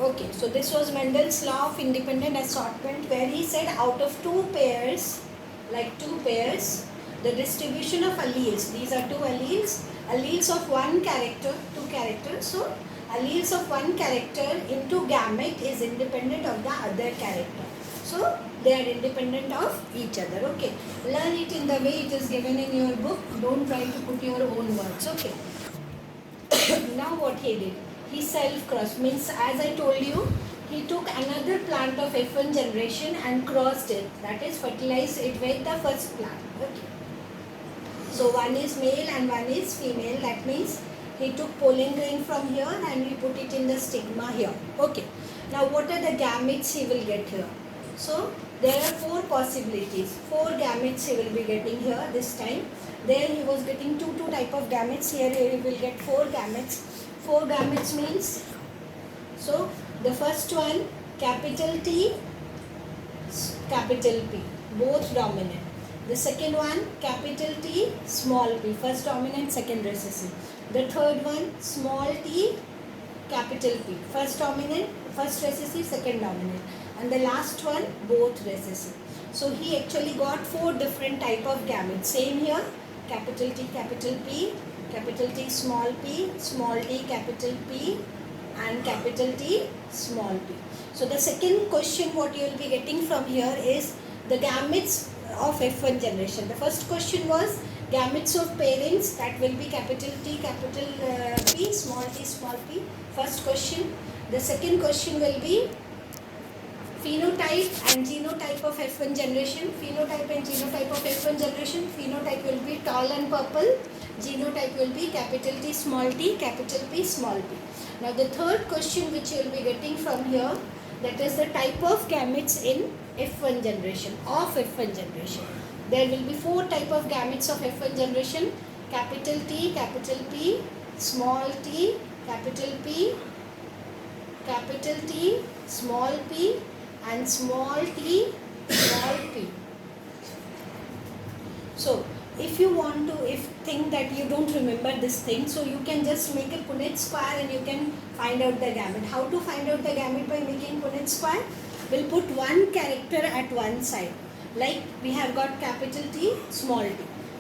Okay, so this was Mendel's law of independent assortment, where he said out of two pairs, the distribution of alleles, these are two alleles of one character, two characters. So alleles of one character into gamete is independent of the other character. So they are independent of each other. Okay, learn it in the way it is given in your book. Don't try to put your own words. Okay. Now what he did? He self-crossed, means as I told you, he took another plant of F1 generation and crossed it, that is fertilized it with the first plant. Okay. So one is male and one is female, that means he took pollen grain from here and he put it in the stigma here. Okay. Now what are the gametes he will get here? So there are four possibilities, four gametes he will be getting here this time. There he was getting two type of gametes, here he will get four gametes. Four gametes means, so the first one capital T, capital P, both dominant. The second one capital T, small p, first dominant, second recessive. The third one small t, capital P, first dominant, first recessive, second dominant. And the last one both recessive. So he actually got four different type of gametes. Same here, capital T, capital P, capital T, small t, capital P, and capital T, small p. So the second question what you will be getting from here is the gametes of F1 generation. The first question was gametes of parents, that will be capital T, capital P, small p. First question. The second question will be phenotype and genotype of F1 generation. Phenotype and genotype of F1 generation. Phenotype will be tall and purple. Genotype will be capital T, capital P, small p. Now the third question which you will be getting from here, that is the type of gametes in F1 generation, of F1 generation. There will be four type of gametes of F1 generation, capital T, capital P, small t, capital P, capital T, small p, and small t, small p. So if you want to, if think that you don't remember this thing, so you can just make a Punnett square and you can find out the gamete. How to find out the gamete by making Punnett square? We'll put one character at one side. Like we have got capital T, small t.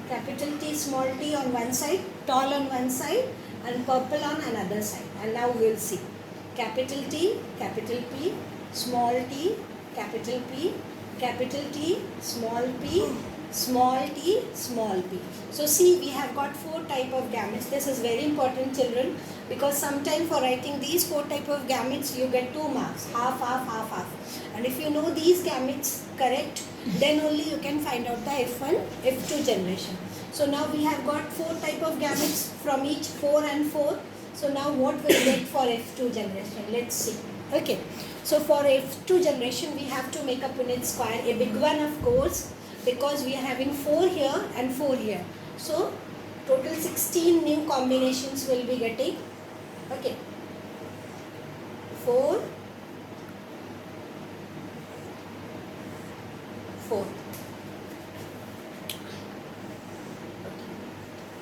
Capital T, small t on one side, tall on one side, and purple on another side. And now we'll see. Capital T, capital P, small t, capital P, capital T, small p, small t, small p. So see, we have got four type of gametes. This is very important, children, because sometime for writing these four type of gametes you get 2 marks, half. And if you know these gametes correct, then only you can find out the F1, F2 generation. So now we have got four type of gametes from each, 4 and 4. So now what we'll get for F2 generation? Let's see. Okay. So for F2 generation we have to make a Punnett square, a big one of course, because we are having 4 here and 4 here. So total 16 new combinations will be getting. Okay. 4, 4.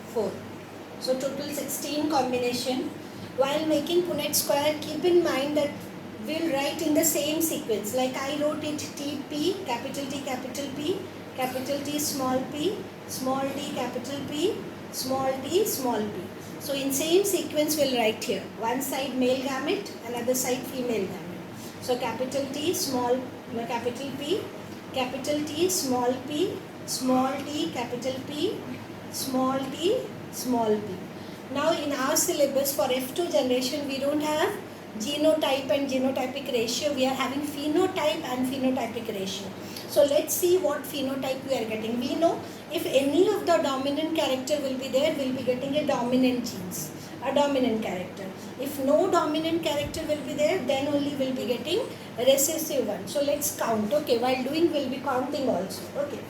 4. So total 16 combination. While making Punnett square, keep in mind that we'll write in the same sequence. Like I wrote it TP, capital T, capital P, capital T, small p, small t, capital P, small t, small p. So in same sequence we'll write here. One side male gamete, another side female gamete. So capital T, capital P, capital T, small p, small t, capital P, small t, small p. Now in our syllabus for F2 generation we don't have genotype and genotypic ratio. We are having phenotype and phenotypic ratio. So let's see what phenotype we are getting. We know if any of the dominant character will be there, we'll be getting a dominant genes, a dominant character. If no dominant character will be there, then only we'll be getting a recessive one. So let's count. Okay, while doing we'll be counting also. Okay.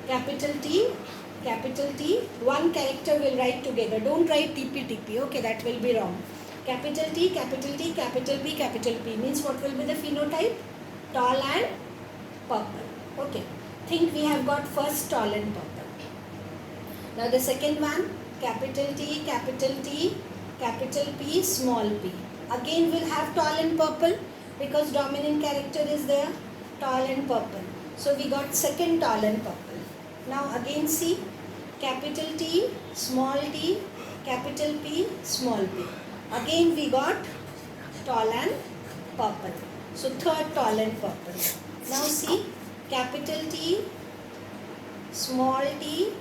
Capital T, one character will write together. Don't write TP, okay, that will be wrong. Capital T, capital P, capital P means what will be the phenotype? Tall and purple. Okay. Think we have got first tall and purple. Now the second one, capital T, capital P, small p. Again we'll have tall and purple because dominant character is there, tall and purple. So we got second tall and purple. Now again see, capital T, small t, capital P, small p. Again we got tall and purple. So third tall and purple. Now see, capital T, small t,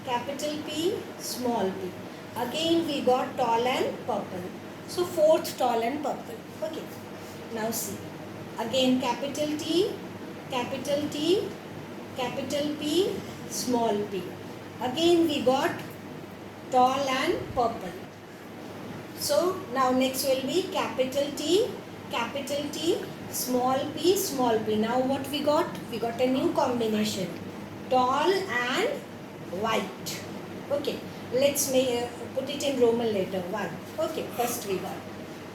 capital P, small p. Again we got tall and purple. So fourth tall and purple. Okay. Now see. Again capital T, capital T, capital P, small p. Again we got tall and purple. So now next will be capital T, small p, small p. Now what we got? We got a new combination. Tall and white. Okay. Let's put it in Roman letter 1. Okay. First we got.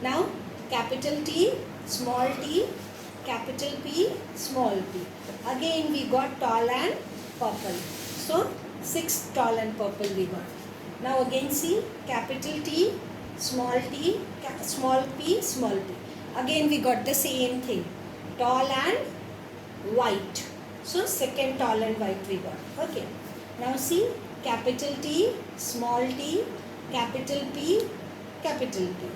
Now capital T, small t, capital P, small p. Again we got tall and purple. So 6 tall and purple we got. Now again see, capital T, small p, small p. Again we got the same thing, tall and white. So second tall and white we got. Okay. Now see, capital T, capital P, capital P.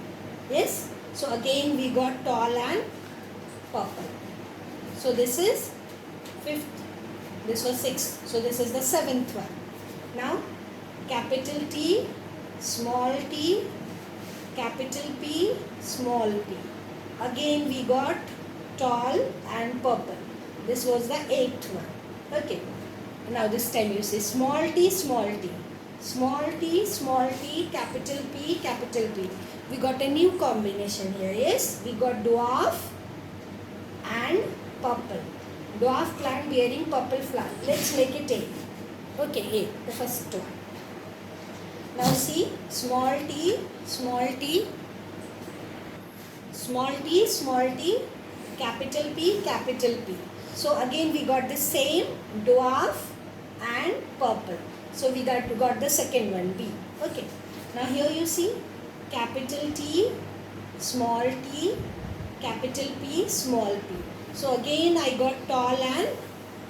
Yes. So again we got tall and purple. So this is fifth. This was sixth. So this is the seventh one. Now capital T, capital P, small p. Again we got tall and purple. This was the eighth one. Okay. Now this time you see small t, capital P, capital P. We got a new combination here. Yes, we got dwarf and purple. Dwarf plant bearing purple flower. Let's make it A. Okay, A, the first one. Now see, small t, capital P, capital P. So again we got the same dwarf and purple. So we got the second one, B. Okay. Now here you see, capital T, capital P, small p. So again I got tall and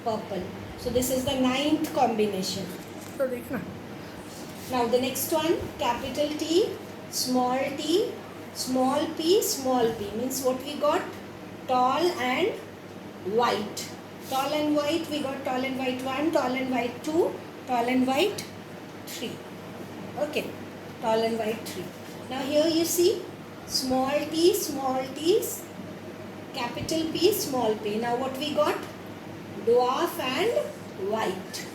purple. So this is the ninth combination. Now the next one, capital T, small p, small p. Means what we got? Tall and white. Tall and white, we got tall and white 1, tall and white 2, tall and white 3. Okay, tall and white 3. Now here you see, small t, capital P, small p. Now what we got? Dwarf and white.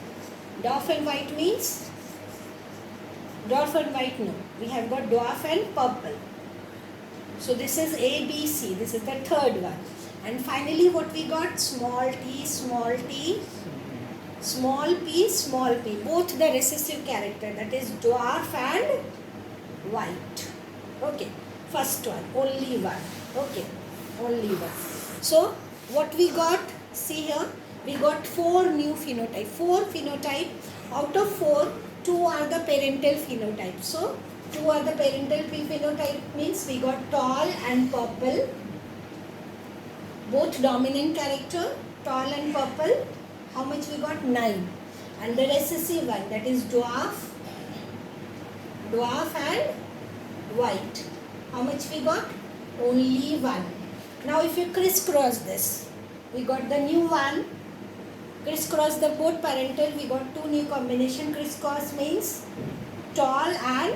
Dwarf and white means? Dwarf and white, no. We have got dwarf and purple. So this is A, B, C. This is the third one. And finally what we got? Small p, small p. Both the recessive character, that is dwarf and white. Okay. First one, only one. Okay. Only one. So what we got? See here. We got 4 new phenotype. 4 phenotype. Out of 4, 2 are the parental phenotype. So 2 are the parental phenotype means we got tall and purple. Both dominant character, tall and purple. How much we got? 9. And the recessive one, that is dwarf and white. How much we got? Only 1. Now if you crisscross this, we got the new one. Crisscross the both parental, we got 2 new combination. Crisscross means tall and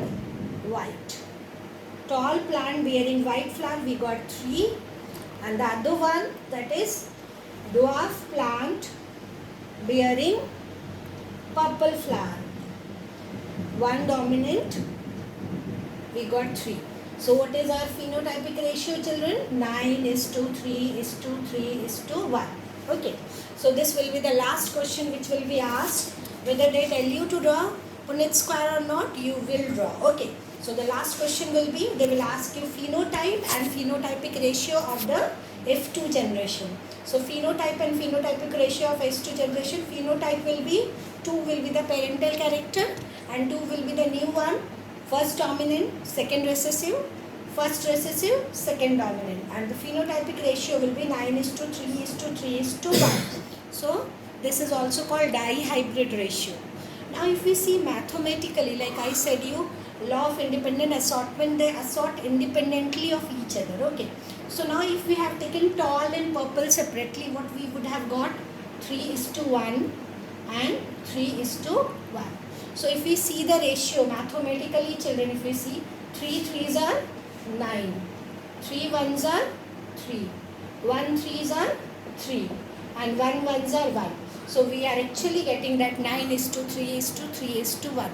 white. Tall plant bearing white flower, we got 3. And the other one, that is dwarf plant bearing purple flower. 1 dominant, we got 3. So what is our phenotypic ratio, children? 9:3:3:1. Okay. So this will be the last question which will be asked. Whether they tell you to draw Punnett square or not, you will draw. Okay. So the last question will be, they will ask you phenotype and phenotypic ratio of the F2 generation. So phenotype and phenotypic ratio of F2 generation, phenotype will be 2 will be the parental character and 2 will be the new one. First dominant, second recessive. first recessive, second dominant, and the phenotypic ratio will be 9:3:3:1. So this is also called dihybrid ratio. Now if we see mathematically, like I said you, law of independent assortment, they assort independently of each other. Okay, so now if we have taken tall and purple separately, what we would have got 3:1 and 3:1. So if we see the ratio mathematically, children, if we see 3 3s are 9, 3 1s are 3, 1 3s are 3, and 1 1s are 1. So we are actually getting that 9:3:3:1.